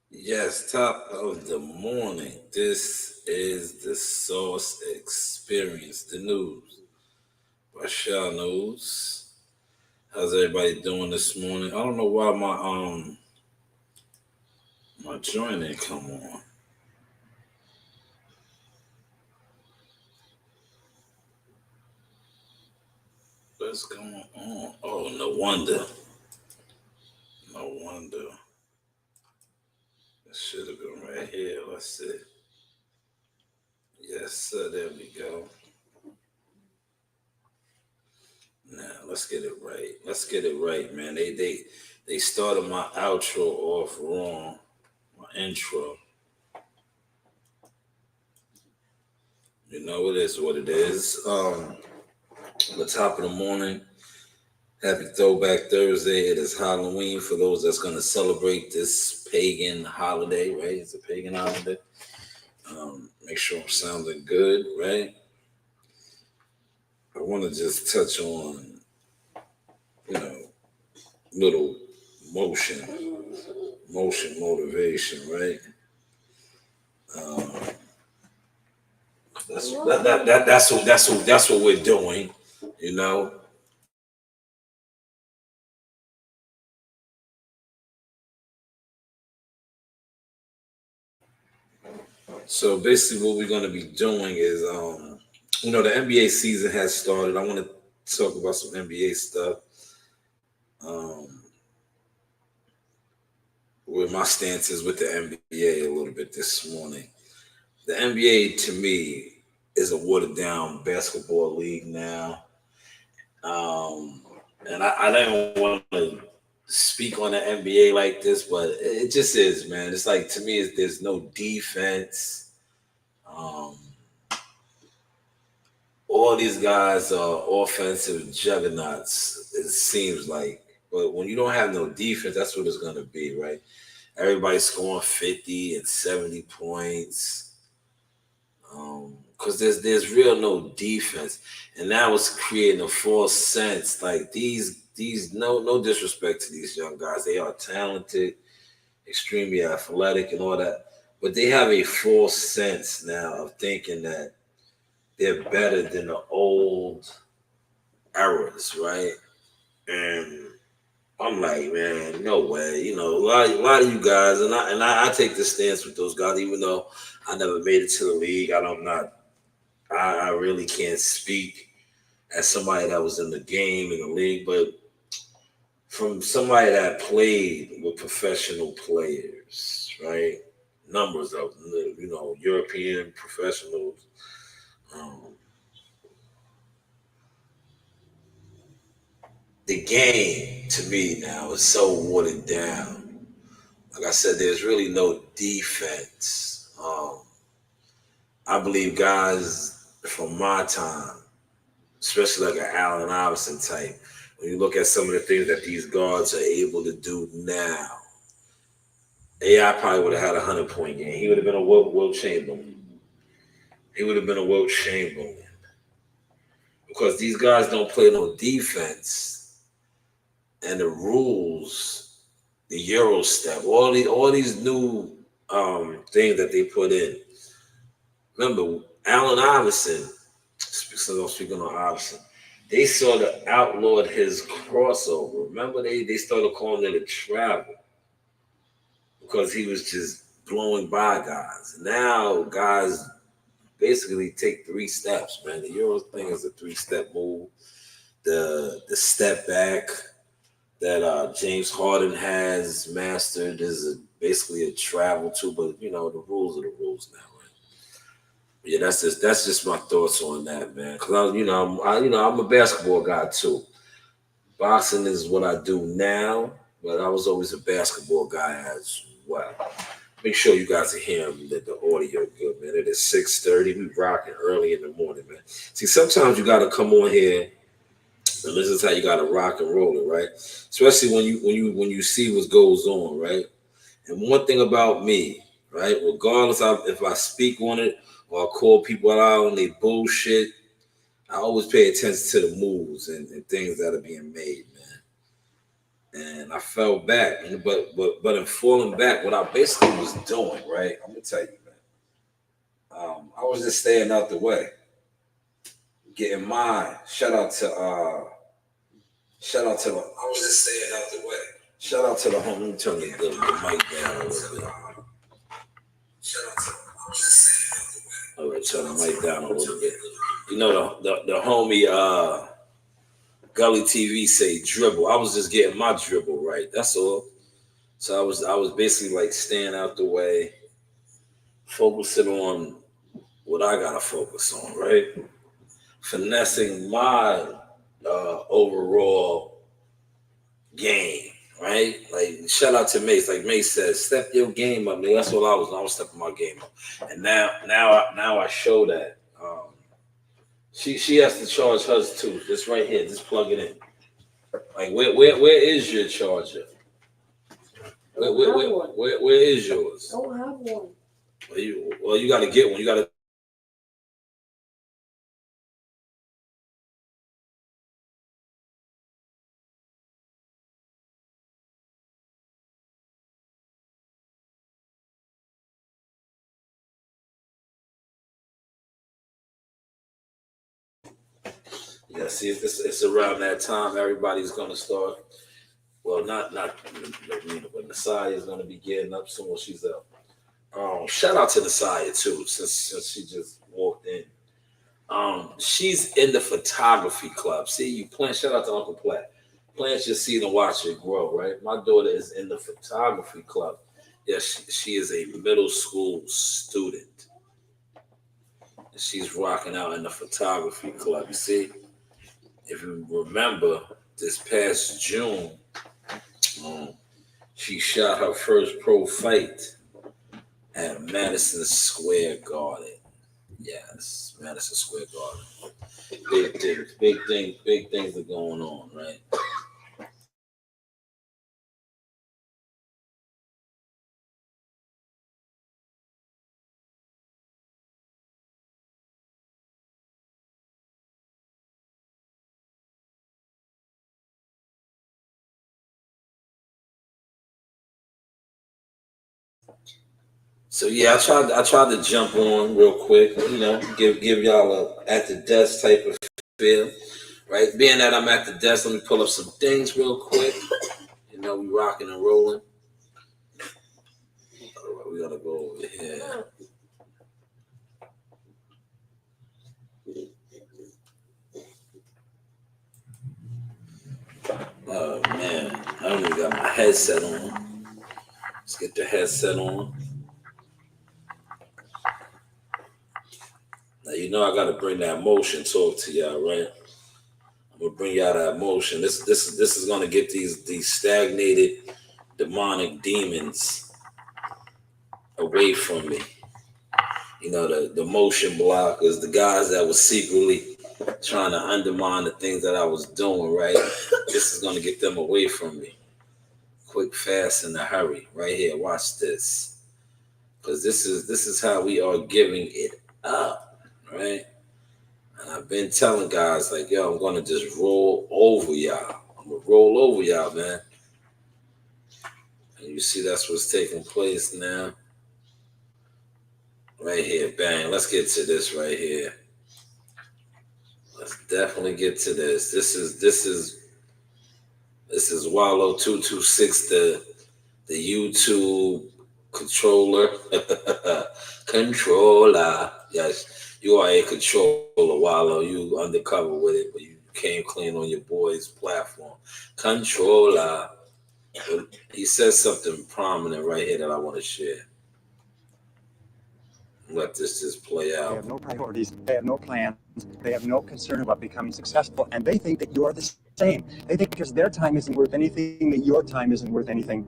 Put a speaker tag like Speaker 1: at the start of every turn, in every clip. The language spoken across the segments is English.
Speaker 1: Yes, top of the morning. This is the Source Experience, the news by Shanewz. How's everybody doing this morning? I don't know why my joint didn't come on. What's going on? Oh, no wonder. No wonder. It should have been right here. Let's see. Yes, sir. There we go. Now let's get it right. Let's get it right, man. They started my outro off wrong. My intro. You know, it is what it is. The top of the morning. Happy Throwback Thursday. It is Halloween for those that's going to celebrate this pagan holiday, right? It's a pagan holiday. Make sure I'm sounding good, right? I want to just touch on, you know, little motion, motivation, right? Um, that's what we're doing, you know. So basically, what we're going to be doing is, the NBA season has started. I want to talk about some NBA stuff. Um, where my stance is with the NBA a little bit this morning. The NBA to me is a watered down basketball league now. Um, and I don't want to speak on the NBA like this, but it just is, man. It's like to me, there's no defense. Um, all these guys are offensive juggernauts. It seems like, but when you don't have no defense, that's what it's gonna be, right? Everybody scoring 50 and 70 points. Because there's real no defense, and that was creating a false sense. Like these no disrespect to these young guys, they are talented, extremely athletic, and all that, but they have a false sense now of thinking that they're better than the old eras, right? And I'm like, man, no way. You know, a lot of you guys, and I take this stance with those guys, even though I never made it to the league. I really can't speak as somebody that was in the game in the league, but from somebody that played with professional players, right? Numbers of them, European professionals. Um, the game to me now is so watered down. Like I said, there's really no defense. I believe guys from my time, especially like an Allen Iverson type, when you look at some of the things that these guards are able to do now, AI probably would have had a 100-point game. He would have been a Wilt Chamberlain. He would have been a Wilt Chamberlain because these guys don't play no defense, and the rules, the Euro step, all these new things that they put in. Remember, Allen Iverson. Speaking on Iverson, they sort of outlawed his crossover. Remember, they started calling it a travel because he was just blowing by guys. Now guys basically take 3 steps, man. The Euro thing is a 3-step move. The step back that James Harden has mastered is basically a travel too, but the rules are the rules now, right? Yeah, that's just my thoughts on that, man. Cause I'm a basketball guy too. Boxing is what I do now, but I was always a basketball guy as well. Make sure you guys are hearing that the audio good, man. It is 6:30. We rocking early in the morning, man. See, sometimes you gotta come on here and this is how you gotta rock and roll it, right? Especially when you see what goes on, right? And one thing about me, right, regardless of if I speak on it or I call people out on their bullshit, I always pay attention to the moves and things that are being made, man. and I fell back. But in falling back, what I basically was doing, right? I'm gonna tell you, man. I was just staying out the way, getting mine. I was just staying out the way. Shout out to the home. Let me turn the mic down a little bit. Shout out to. I was just staying out the way. All right, turn the mic down a little bit. You know the homie Gully TV say dribble. I was just getting my dribble right. That's all. So I was basically like staying out the way, focusing on what I gotta focus on, right? Finessing my overall game, right? Like shout out to Mace. Like Mace says, step your game up, nigga. That's what I was stepping my game up. And now I show that. She has to charge hers too. Just right here. Just plug it in. Like where is your charger? Where is yours?
Speaker 2: I don't have one.
Speaker 1: Well, you got to get one. You got to. Yeah, see, it's around that time. Everybody's gonna start. Well, not Rena, but Nasai is gonna be getting up soon when she's up. Shout out to Nasai too, since she just walked in. She's in the photography club. See, you plant. Shout out to Uncle Platt. Plant your seed and watch it grow. Right, my daughter is in the photography club. Yes, she is a middle school student. She's rocking out in the photography club. You see, if you remember, this past June, she shot her first pro fight at Madison Square Garden. Yes, Madison Square Garden. Big things are going on, right? So yeah, I tried to jump on real quick, give y'all a at the desk type of feel, right? Being that I'm at the desk, let me pull up some things real quick. We rocking and rolling. All right, we gotta go over here. Oh man, I don't even got my headset on. Let's get the headset on. Now I gotta bring that motion talk to y'all, right? I'm gonna bring y'all that motion. This is gonna get these stagnated demonic demons away from me. The motion blockers, the guys that was secretly trying to undermine the things that I was doing, right? This is gonna get them away from me. Quick, fast, in a hurry. Right here. Watch this. Because this is how we are giving it up, right? And I've been telling guys like, yo, I'm gonna just roll over y'all. I'm gonna roll over y'all, man. And you see that's what's taking place now. Right here, bang. Let's get to this right here. Let's definitely get to this. This is Wallow 226, the YouTube controller. Controller. Yes, you are a controller, Wallow. You undercover with it, but you came clean on your boy's platform. Controller. He says something prominent right here that I want to share. Let this just play out.
Speaker 3: They have no priorities. They have no plans. They have no concern about becoming successful. And they think that you're the same. They think because their time isn't worth anything, that your time isn't worth anything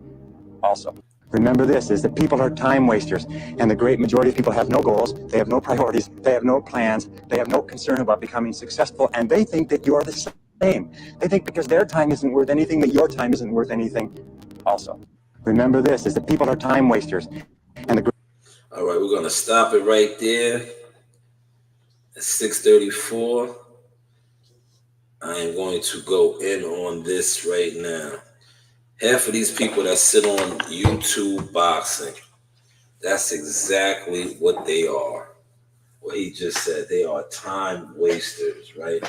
Speaker 3: also. Remember this, is that people are time wasters. And the great majority of people have no goals. They have no priorities. They have no plans. They have no concern about becoming successful. And they think that you're the same. They think because their time isn't worth anything, that your time isn't worth anything also. Remember this, is that people are time wasters. And the
Speaker 1: All right, we're gonna stop it right there at 6:34. I am going to go in on this right now. Half of these people that sit on YouTube boxing, that's exactly what they are. What he just said, they are time wasters, right?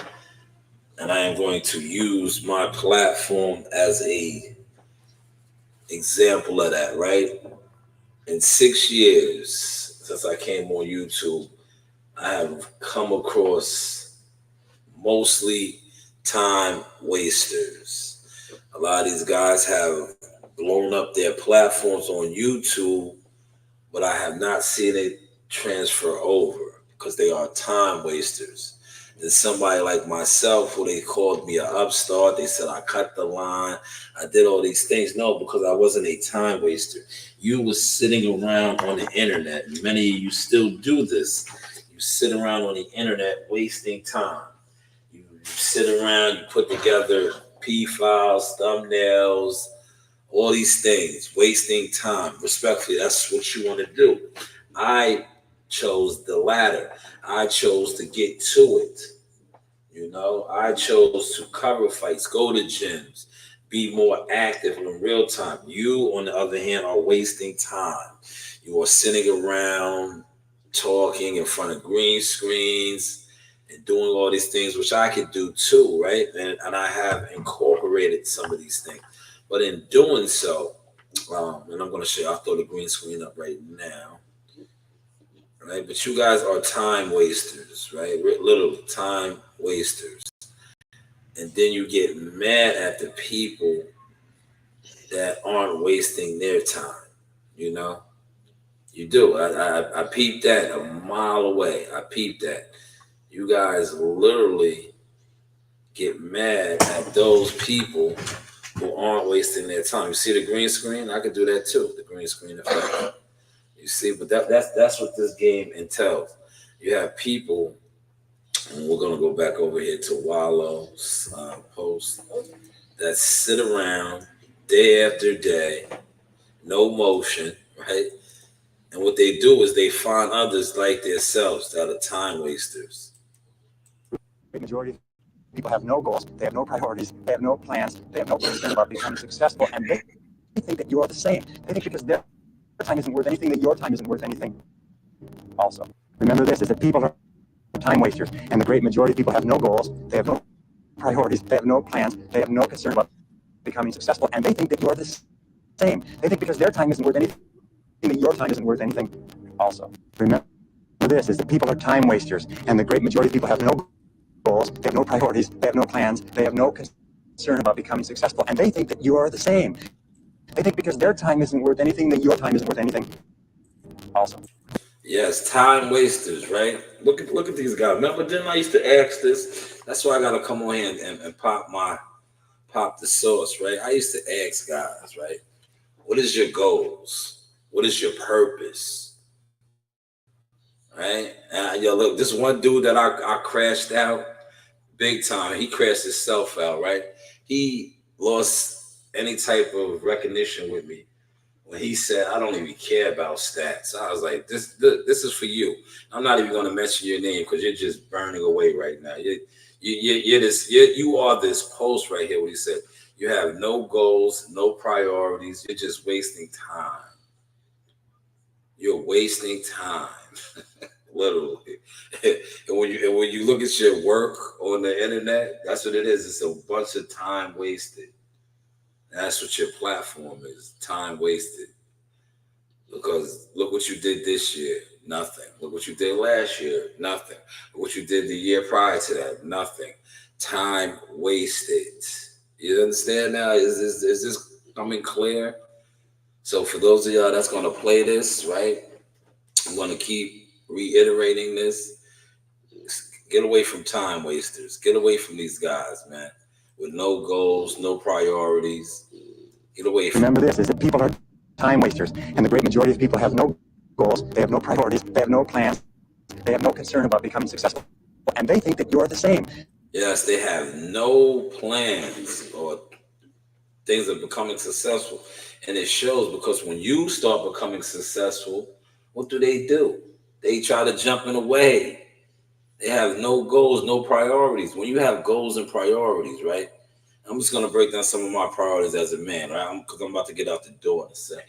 Speaker 1: And I am going to use my platform as a example of that, right? In 6 years since I came on YouTube, I have come across mostly time wasters. A lot of these guys have blown up their platforms on YouTube, but I have not seen it transfer over because they are time wasters. Then somebody like myself, who they called me an upstart, they said I cut the line, I did all these things. No, because I wasn't a time waster. You was sitting around on the internet. Many of you still do this. You sit around on the internet wasting time. You sit around, you put together P files, thumbnails, all these things, wasting time. Respectfully, that's what you want to do. I chose the latter. I chose to get to it. I chose to cover fights, go to gyms, be more active in real time. You, on the other hand, are wasting time. You are sitting around talking in front of green screens and doing all these things, which I could do too, right? And I have incorporated some of these things. But in doing so, and I'm going to show you, I'll throw the green screen up right now, right? But you guys are time wasters, right? Literally time wasters. And then you get mad at the people that aren't wasting their time, you know? You do. I peeped that a mile away. I peeped that. You guys literally get mad at those people who aren't wasting their time. You see the green screen? I could do that too. The green screen effect. You see, but that's what this game entails. You have people, and we're gonna go back over here to Wallow's post, that sit around day after day, no motion, right? And what they do is they find others like themselves that are time wasters.
Speaker 3: The majority of people have no goals, they have no priorities, they have no plans, they have no concern about becoming successful, and they think that you are the same. They think because their time isn't worth anything, that your time isn't worth anything also. Remember this, is that people are time wasters, and the great majority of people have no goals, they have no priorities, they have no plans, they have no concern about becoming successful, and they think that you're the same. They think because their time isn't worth anything, that your time isn't worth anything also. Remember this, is that people are time wasters, and the great majority of people have no goals, they have no priorities, they have no plans, they have no concern about becoming successful, and they think that you are the same. They think because their time isn't worth anything, that your time isn't worth anything also.
Speaker 1: Yes, time wasters, right? Look at these guys. Remember, didn't I used to ask this? That's why I gotta come on here and pop the sauce, right? I used to ask guys, right? What is your goals? What is your purpose? Right? And yo, look, this one dude that I crashed out big time. He crashed himself out, right? He lost any type of recognition with me when he said, "I don't even care about stats." I was like, "This is for you. I'm not even going to mention your name because you're just burning away right now. You are this post right here." What he said, "You have no goals, no priorities. You're just wasting time. You're wasting time." Literally. And when you look at your work on the internet, that's what it is. It's a bunch of time wasted. That's what your platform is. Time wasted. Because look what you did this year, nothing. Look what you did last year, nothing. Look what you did the year prior to that, nothing. Time wasted. You understand now? Is this coming clear? So for those of y'all that's gonna play this, right? I'm gonna keep reiterating this. Get away from time wasters. Get away from these guys, man. With no goals, no priorities. Get away from.
Speaker 3: Remember this, is that people are time wasters, and the great majority of people have no goals, they have no priorities, they have no plans, they have no concern about becoming successful, and they think that you're the same.
Speaker 1: Yes, they have no plans or things of becoming successful. And it shows because when you start becoming successful, what do? They try to jump in the way. They have no goals, no priorities. When you have goals and priorities, right? I'm just gonna break down some of my priorities as a man, right? Because I'm about to get out the door in a second.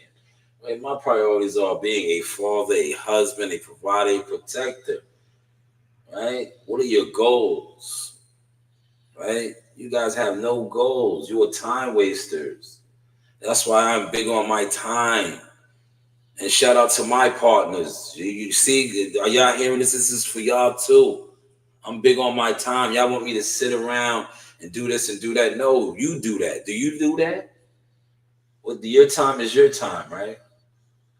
Speaker 1: Right, my priorities are being a father, a husband, a provider, a protector. Right? What are your goals? Right? You guys have no goals. You are time wasters. That's why I'm big on my time. And shout out to my partners. You see, are y'all hearing this? This is for y'all too. I'm big on my time. Y'all want me to sit around and do this and do that? No, you do that. Do you do that? Well, your time is your time, right?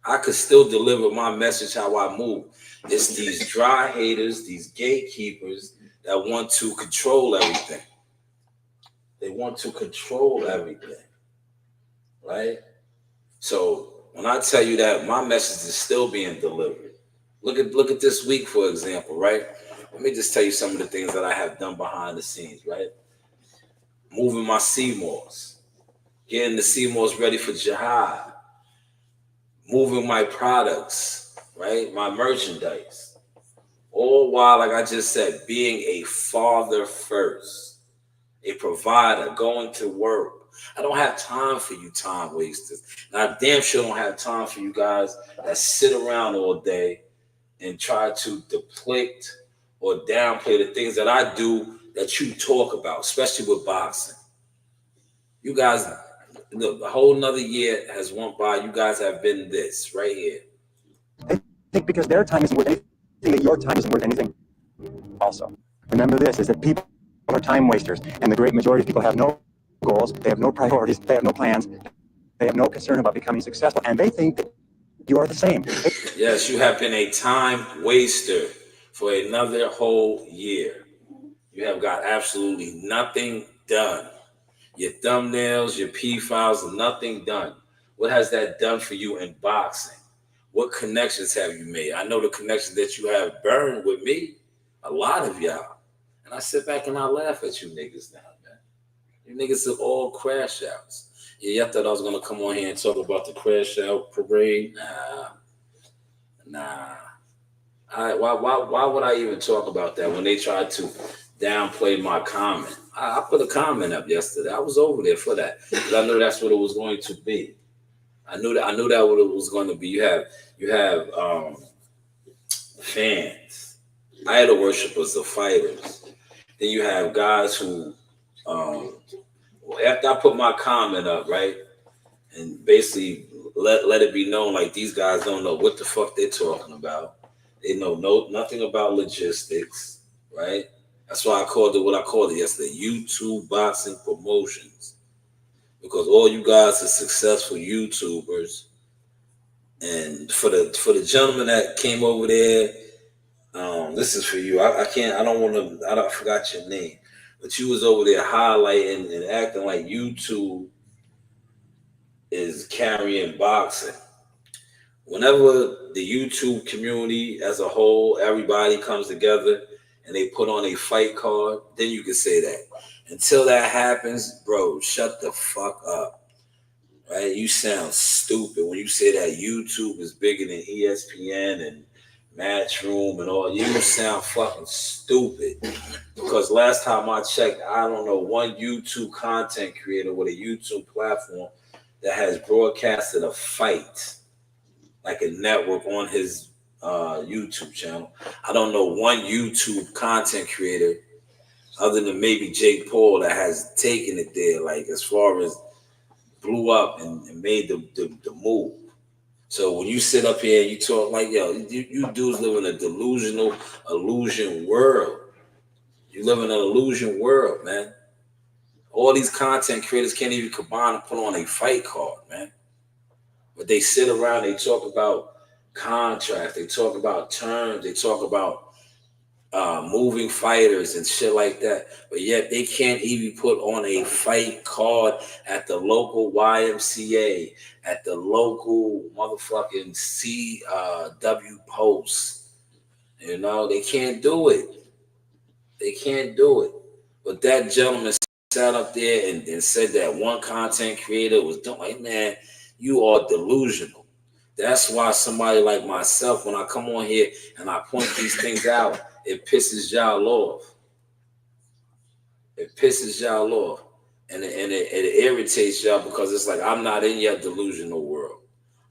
Speaker 1: I could still deliver my message how I move. It's these dry haters, these gatekeepers that want to control everything. They want to control everything, right? So when I tell you that my message is still being delivered, look at this week, for example, right? Let me just tell you some of the things that I have done behind the scenes, right? Moving my CMOS, getting the CMOS ready for jihad, moving my products, right? My merchandise. All while, like I just said, being a father first, a provider, going to work. I don't have time for you time wasters. And I damn sure don't have time for you guys that sit around all day and try to deplete or downplay the things that I do that you talk about, especially with boxing. You guys, look, a whole nother year has went by. You guys have been this right here.
Speaker 3: They think because their time isn't worth anything, that your time isn't worth anything also. Remember this, is that people are time wasters, and the great majority of people have no goals, they have no priorities, they have no plans, they have no concern about becoming successful, and they think that you are the same.
Speaker 1: Yes, you have been a time waster for another whole year. You have got absolutely nothing done. Your thumbnails, your P files, nothing done. What has that done for you in boxing? What connections have you made? I know the connections that you have burned with me, a lot of y'all. And I sit back and I laugh at you niggas now, man. You niggas are all crash outs. Yeah, y'all thought I was gonna come on here and talk about the crash out parade. Nah. Why would I even talk about that when they tried to downplay my comment? I put a comment up yesterday. I was over there for that because I knew that's what it was going to be. I knew that what it was going to be. You have fans, idol worshippers, the fighters. Then you have guys who, after I put my comment up, right, and basically let it be known like these guys don't know what the fuck they're talking about. They know nothing about logistics, right? That's why I called it what I called it yesterday, YouTube boxing promotions. Because all you guys are successful YouTubers. And for the gentleman that came over there, this is for you. I don't want to. I forgot your name, but you was over there highlighting and acting like YouTube is carrying boxing. Whenever the YouTube community as a whole, everybody comes together and they put on a fight card, then you can say that. Until that happens, bro, shut the fuck up. Right? You sound stupid when you say that YouTube is bigger than ESPN and Matchroom and all. You sound fucking stupid. Because last time I checked, I don't know one YouTube content creator with a YouTube platform that has broadcasted a fight like a network on his YouTube channel. I don't know one YouTube content creator other than maybe Jake Paul that has taken it there, like as far as blew up and made the move. So when you sit up here and you talk like, yo, you dudes live in a delusional illusion world. You live in an illusion world, man. All these content creators can't even combine and put on a fight card, man. But they sit around, they talk about contracts, they talk about terms, they talk about moving fighters and shit like that. But yet they can't even put on a fight card at the local YMCA, at the local motherfucking CW post. You know, they can't do it. They can't do it. But that gentleman sat up there and said that one content creator was doing, like, man, you are delusional. That's why somebody like myself, when I come on here and I point these things out, it pisses y'all off. It pisses y'all off. it irritates y'all because it's like I'm not in your delusional world.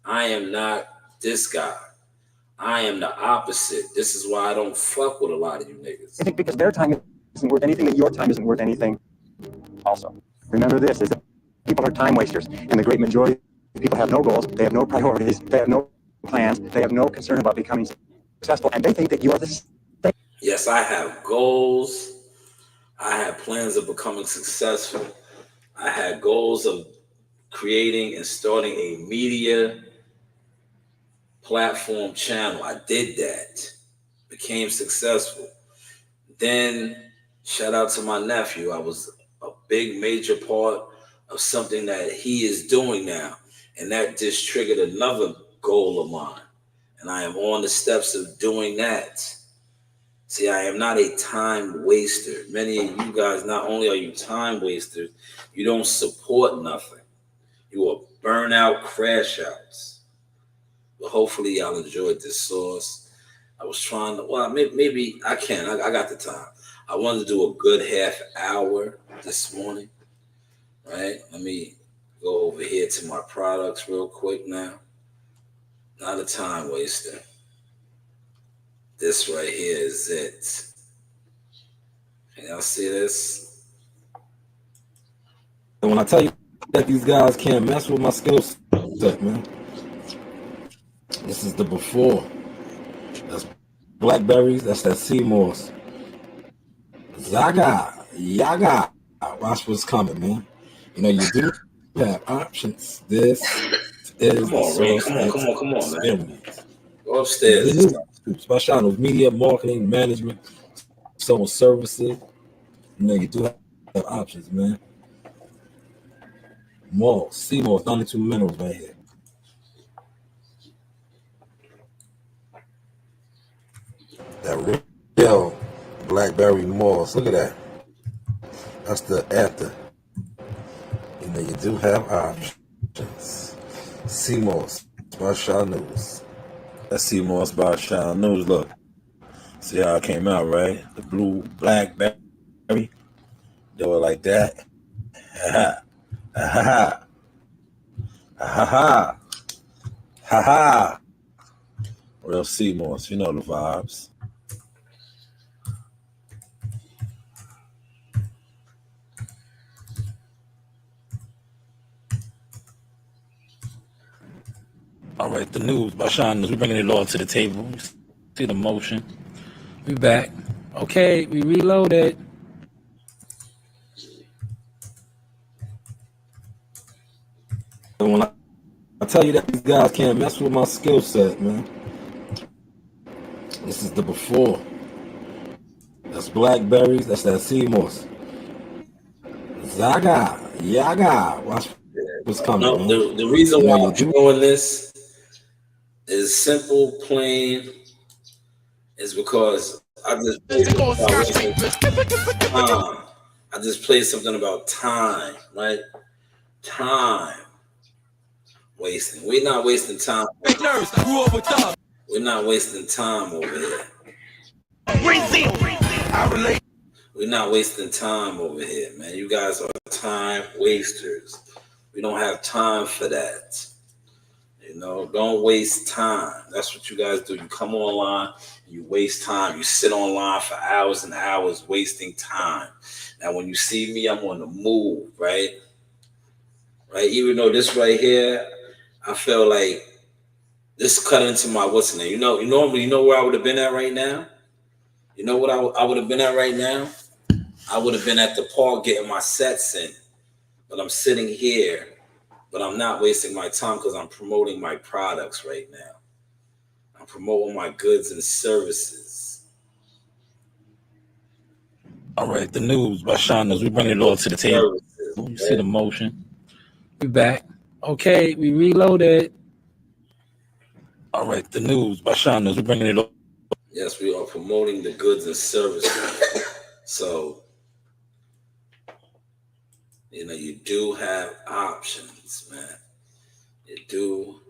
Speaker 1: I am not this guy. I am the opposite. This is why I don't fuck with a lot of you niggas.
Speaker 3: I think because their time isn't worth anything, that your time isn't worth anything also. Remember this, is that people are time wasters, and the great majority of people have no goals, they have no priorities, they have no plans, they have no concern about becoming successful, and they think that you are the same.
Speaker 1: Yes, I have goals. I have plans of becoming successful. I had goals of creating and starting a media platform channel. I did that. Became successful. Then, shout out to my nephew. I was a big major part of something that he is doing now. And that just triggered another goal of mine. And I am on the steps of doing that. See, I am not a time waster. Many of you guys, not only are you time wasters, you don't support nothing. You are burnout crash outs. But hopefully y'all enjoyed this sauce. I was trying to, well, maybe I can. I got the time. I wanted to do a good half hour this morning, right? Let me go over here to my products real quick now. Not a time waster. This right here is it. Can y'all see this?
Speaker 2: And when I tell you that these guys can't mess with my skill set, man, this is the before. That's blackberries. That's that sea moss. Yaga. Watch what's coming, man. You know, you do have options. This is
Speaker 1: Come on, Ray. Come on, man. Go upstairs.
Speaker 2: By Shanewz, media, marketing, management, social services. You know, you do have options, man. Malls, sea moss, 92 minerals right here. That real blackberry moss. Look at that. That's the after. You know, you do have options. Sea moss by Shanewz. That's sea moss by Shanewz. Look. See how it came out, right? The blue blackberry. They were like that. Ha ha. Ha ha. Ha ha. Real sea moss. You know the vibes. All right, the news by Shanewz. We're bringing it all to the table. See the motion. We back. Okay, we reloaded. And when I tell you that these guys can't mess with my skill set, man, this is the before. That's blackberries. That's that sea moss. Yaga. Watch what's coming.
Speaker 1: No,
Speaker 2: man.
Speaker 1: the reason why I'm doing this is simple, plain, is because I just played something about time, right? Time wasting. We're not wasting time. We're not wasting time over here. We're not wasting time over here, man. You guys are time wasters. We don't have time for that. You know, don't waste time. That's what you guys do. You come online, you waste time. You sit online for hours and hours wasting time. Now, when you see me, I'm on the move, right? Right? Even though this right here, I feel like this cut into my what's name. You know where I would have been at right now? You know what I would have been at right now? I would have been at the park getting my sets in. But I'm sitting here, but I'm not wasting my time because I'm promoting my products right now. I'm promoting my goods and services.
Speaker 2: All right, the news by Shanewz. We bring it all to the table. You see the motion. We back. Okay, we reloaded. All right, the news by Shanewz. We bringing it all.
Speaker 1: Yes, we are promoting the goods and services. So, you know, you do have options, man. You do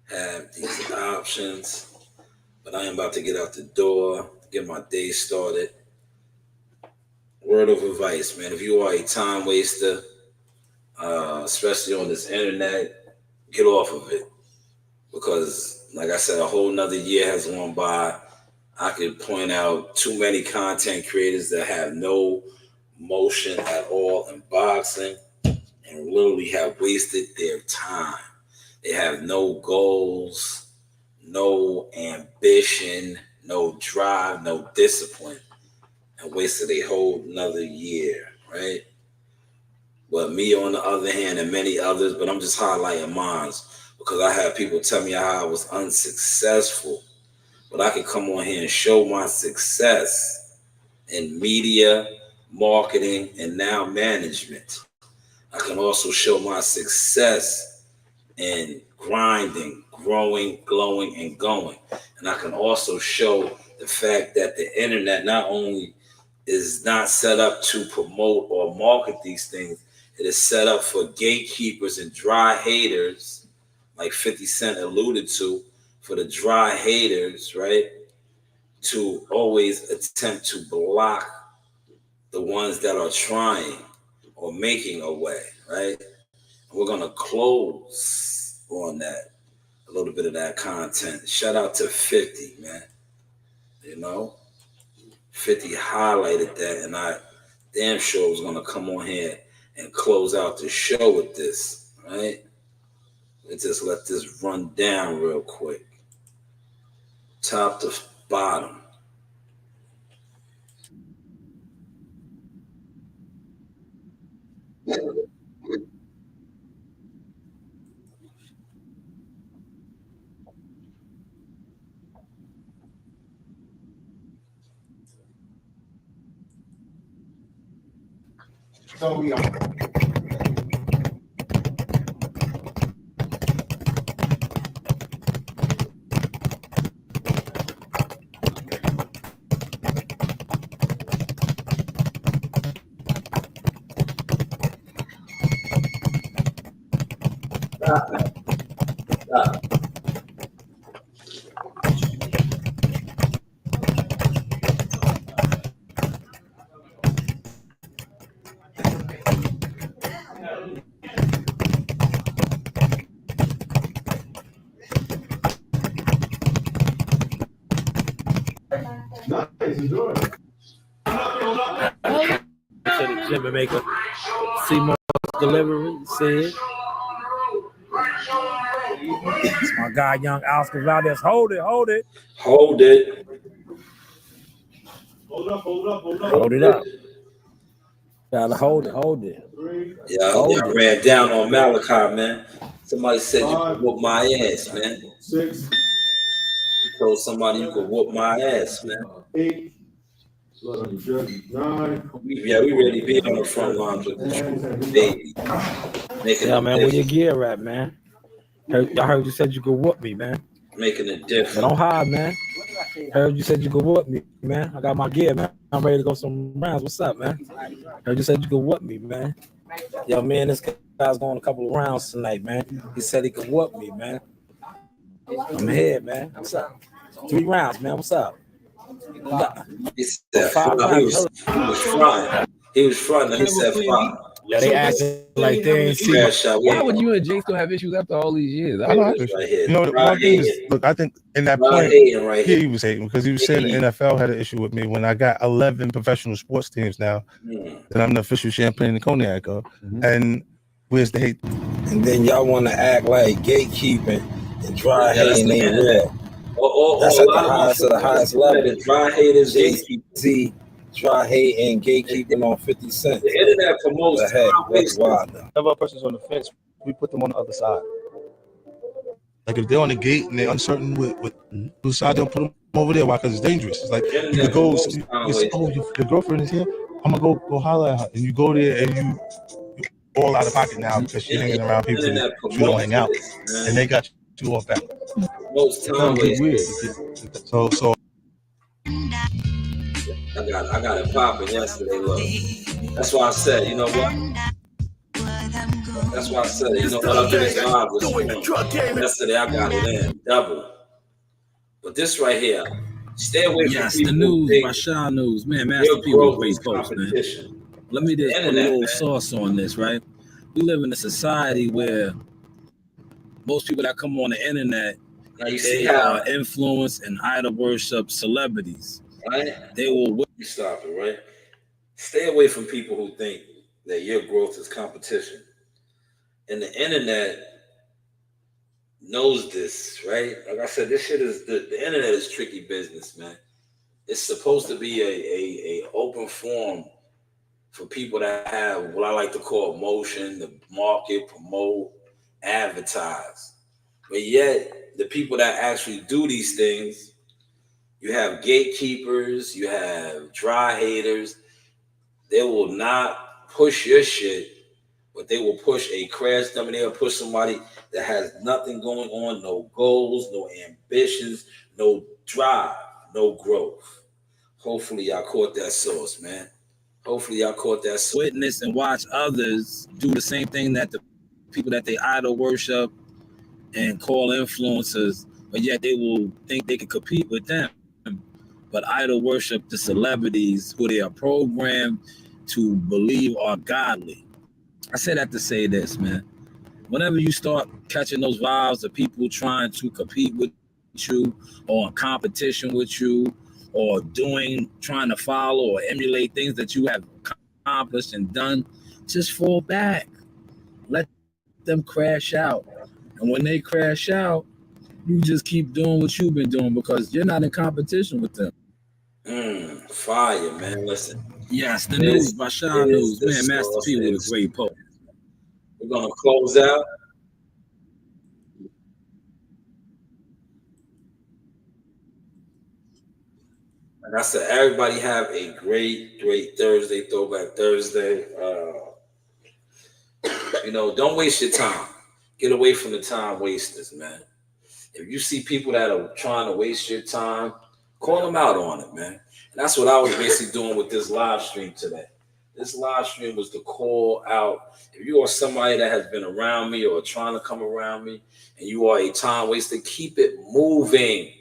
Speaker 1: have these options. But I am about to get out the door, get my day started. Word of advice, man. If you are a time waster, especially on this internet, get off of it. Because, like I said, a whole nother year has gone by. I could point out too many content creators that have no motion at all in boxing and literally have wasted their time. They have no goals, no ambition, no drive, no discipline, and wasted a whole nother year, right? But me, on the other hand, and many others, but I'm just highlighting mine because I have people tell me how I was unsuccessful. But I can come on here and show my success in media, marketing, and now management. I can also show my success in grinding, growing, glowing, and going. And I can also show the fact that the internet not only is not set up to promote or market these things, it is set up for gatekeepers and dry haters, like 50 Cent alluded to, for the dry haters, right, to always attempt to block the ones that are trying or making a way, right? We're going to close on that, a little bit of that content. Shout out to 50, man. You know, 50 highlighted that, and I damn sure was going to come on here and close out the show with this, right? Let's just let this run down real quick. Top to bottom.
Speaker 2: So we are.
Speaker 4: To the gym and make a Seymour's delivery. See it? It's my guy, young Oscar Valdez. Hold it, hold it.
Speaker 1: Hold it.
Speaker 4: Hold it up. Gotta hold it, hold it.
Speaker 1: Yeah, I ran down on Malachi, man. Somebody said you could whoop my ass, man.
Speaker 2: 6.
Speaker 1: You told somebody you could whoop my ass, man.
Speaker 2: 8. 9.
Speaker 1: Yeah, we really be on the front lines with the baby.
Speaker 4: Yeah, man, where your gear at, man? I heard you said you could whoop me, man.
Speaker 1: Making a difference.
Speaker 4: Don't hide, man. Heard you said you could whoop me, man. I got my gear, man. I'm ready to go some rounds. What's up, man? Heard you said you could whoop me, man. Yo, man, this guy's going a couple of rounds tonight, man. He said he could whoop me, man. I'm here, man. What's up? 3 rounds, man. What's up?
Speaker 1: He said 5. He was frying. He was frying. He said 5.
Speaker 4: Yeah, they acting like they ain't see.
Speaker 5: Why would you and Jay still have issues after all these years? I don't know.
Speaker 1: Right here.
Speaker 6: You know, the one thing is, look, I think in that point,
Speaker 1: right
Speaker 6: he was hating because he was saying the NFL had an issue with me when I got 11 professional sports teams now, that I'm the official Champagne and Cognac of. And where's the hate?
Speaker 4: And then y'all want to act like gatekeeping and dry hating ain't real. That's at the highest of the highest level.
Speaker 1: Dry haters,
Speaker 4: Jay-Z, dry hate and gatekeeping on 50 Cent.
Speaker 1: The internet promotes
Speaker 4: the heck. What's wild though?
Speaker 7: Whenever a person's on the fence, we put them on the other side.
Speaker 6: Like if they're on the gate and they're uncertain with whose side, they'll put them over there. Why? Because it's dangerous. It's like you could go, you say, oh, your girlfriend is here. I'm gonna go holler at her, and you go there and you all out of pocket now because you're hanging around people that you don't hang out, and they got you off balance.
Speaker 1: Most times
Speaker 6: it's weird. So.
Speaker 1: I got it popping yesterday, look. That's why I said, you know what? That's why I said, you know what? I'll do this live this morning. Yesterday I got it in, double. But this right here, stay away from people.
Speaker 4: The news by Shanewz. Man, Master P was great post, man. Let me just put a little sauce on this, right? we live in a society where most people that come on the internet,
Speaker 1: Now you see
Speaker 4: they
Speaker 1: how
Speaker 4: influence and idol worship celebrities.
Speaker 1: right?
Speaker 4: They will.
Speaker 1: You stop it, right? Stay away from people who think that your growth is competition. And the internet knows this, right? Like I said, this shit is the internet is tricky business, man. It's supposed to be a open forum for people that have what I like to call motion, the market, promote, advertise. But yet, the people that actually do these things, you have gatekeepers, you have dry haters. They will not push your shit, but they will push a crash dummy. They'll push somebody that has nothing going on, no goals, no ambitions, no drive, no growth. Hopefully, y'all caught that sauce, man. Hopefully, y'all caught that sauce.
Speaker 4: Witness and watch others do the same thing that the people that they idol worship and call influencers, but yet they will think they can compete with them. But idol worship the celebrities who they are programmed to believe are godly. I say that to say this, man. Whenever you start catching those vibes of people trying to compete with you or in competition with you or trying to follow or emulate things that you have accomplished and done, just fall back. Let them crash out. And when they crash out, you just keep doing what you've been doing because you're not in competition with them.
Speaker 1: Fire, man. Listen.
Speaker 4: Yes, the news by Shanewz. Man, Master P was a great poet.
Speaker 1: We're going to close out. Like I said, everybody have a great Thursday, Throwback Thursday. Don't waste your time. Get away from the time wasters, man. If you see people that are trying to waste your time, call them out on it, man. And that's what I was basically doing with this live stream today. This live stream was to call out. If you are somebody that has been around me or trying to come around me and you are a time waster, keep it moving.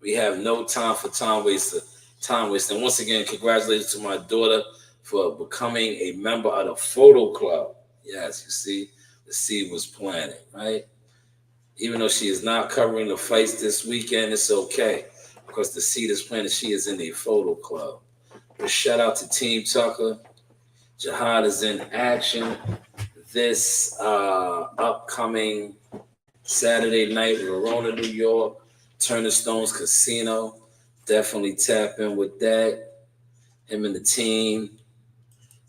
Speaker 1: We have no time for time waster. And once again, congratulations to my daughter for becoming a member of the photo club. Yes, you see, the seed was planted, right? Even though she is not covering the fights this weekend, it's okay because the seed is planted. She is in a photo club. But shout out to Team Tucker. Jihad is in action this upcoming Saturday night in Verona, New York. Turner Stones Casino. Definitely tap in with that. Him and the team.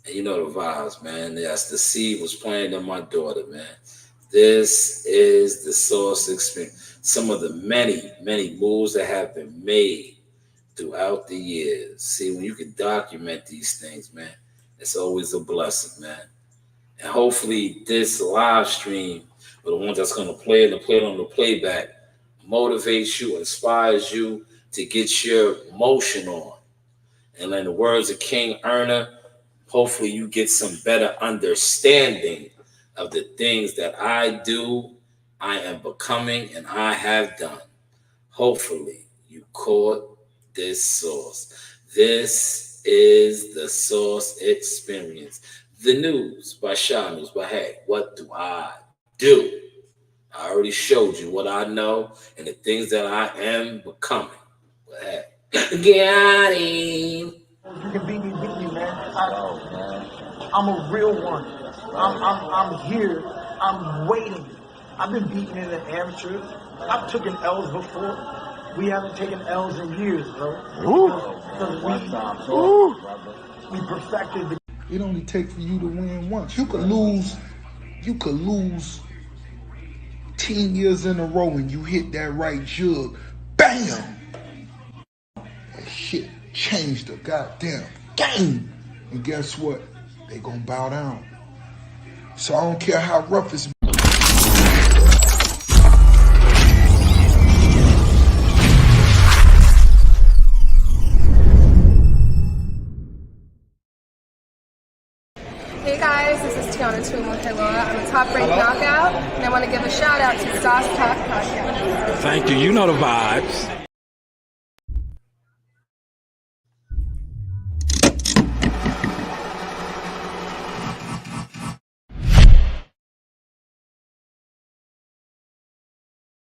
Speaker 1: And you know the vibes, man. Yes, the seed was planted in my daughter, man. This is the Source Experience. Some of the many, many moves that have been made throughout the years. See, when you can document these things, man, it's always a blessing, man. And hopefully this live stream, or the ones that's going to play it and play it on the playback, motivates you, inspires you to get your motion on. And in the words of King Erna, hopefully you get some better understanding of the things that I do, I am becoming, and I have done. Hopefully you caught this source. This is the Source Experience. The news by Shanewz. But hey, what do I do? I already showed you what I know and the things that I am becoming. But hey, got him.
Speaker 8: You can beat me, man. I'm a real one. I'm here. I'm waiting. I've been beaten in the amateur. I've taken L's before. We haven't taken L's in years, bro. Because we perfected the.
Speaker 9: It only takes for you to win once. You could lose 10 years in a row and you hit that right jug. Bam! That shit changed the goddamn game. And guess what? They gonna bow down. So I don't care how rough it's.
Speaker 10: Hey guys, this is Tiana Tumo-Helua. I'm a top-ranked knockout, and I want to give a shout-out to Sauce Talk Podcast.
Speaker 4: Thank you. You know the vibes.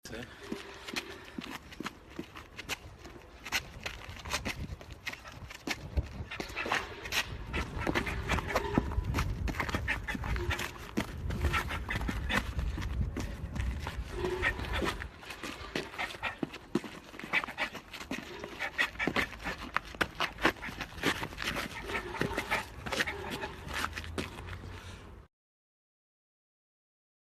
Speaker 1: See?